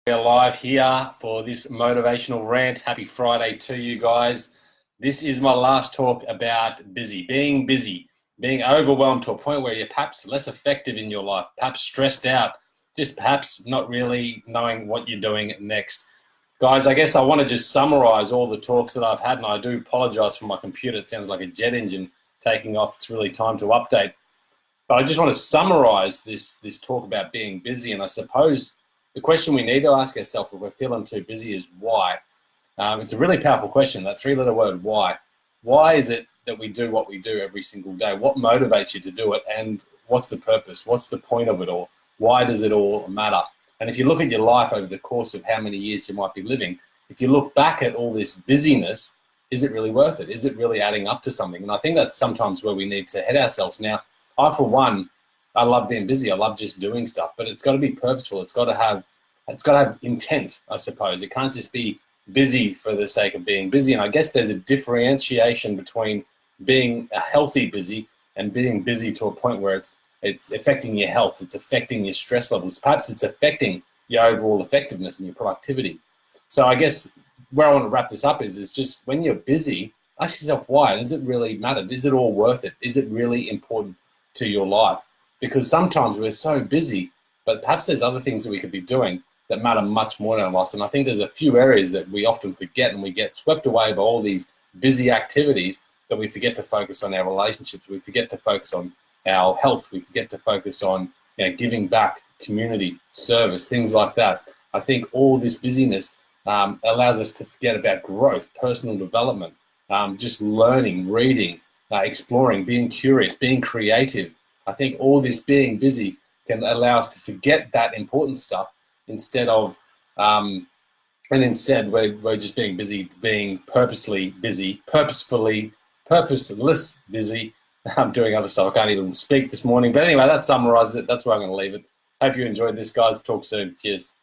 We're live here for this motivational rant. Happy Friday to you guys. This is my last talk about busy, being overwhelmed to a point where you're perhaps less effective in your life, perhaps stressed out, just perhaps not really knowing what you're doing next. Guys, I guess I want to just summarize all the talks that I've had, and I do apologize for my computer. It sounds like a jet engine taking off. It's really time to update. But I just want to summarize this talk about being busy, and I suppose the question we need to ask ourselves if we're feeling too busy is why. It's a really powerful question, that three-letter word, why. Why is it that we do what we do every single day? What motivates you to do it, and what's the purpose? What's the point of it all? Why does it all matter? And if you look at your life over the course of how many years you might be living, if you look back at all this busyness, is it really worth it? Is it really adding up to something? And I think that's sometimes where we need to head ourselves. Now, I, for one, I love being busy. I love just doing stuff, but it's got to be purposeful. It's got to have intent, I suppose. It can't just be busy for the sake of being busy. And I guess there's a differentiation between being a healthy busy and being busy to a point where it's affecting your health, it's affecting your stress levels, perhaps it's affecting your overall effectiveness and your productivity. So I guess where I want to wrap this up is just when you're busy, ask yourself why. Does it really matter? Is it all worth it? Is it really important to your life? Because sometimes we're so busy, but perhaps there's other things that we could be doing that matter much more in our lives. And I think there's a few areas that we often forget, and we get swept away by all these busy activities that we forget to focus on our relationships. We forget to focus on our health. We forget to focus on giving back, community, service, things like that. I think all this busyness allows us to forget about growth, personal development, just learning, reading, exploring, being curious, being creative. I think all this being busy can allow us to forget that important stuff instead of, instead we're just being busy, being purposefully busy, purposeless busy. I'm doing other stuff. I can't even speak this morning. But anyway, that summarizes it. That's where I'm going to leave it. Hope you enjoyed this, guys. Talk soon. Cheers.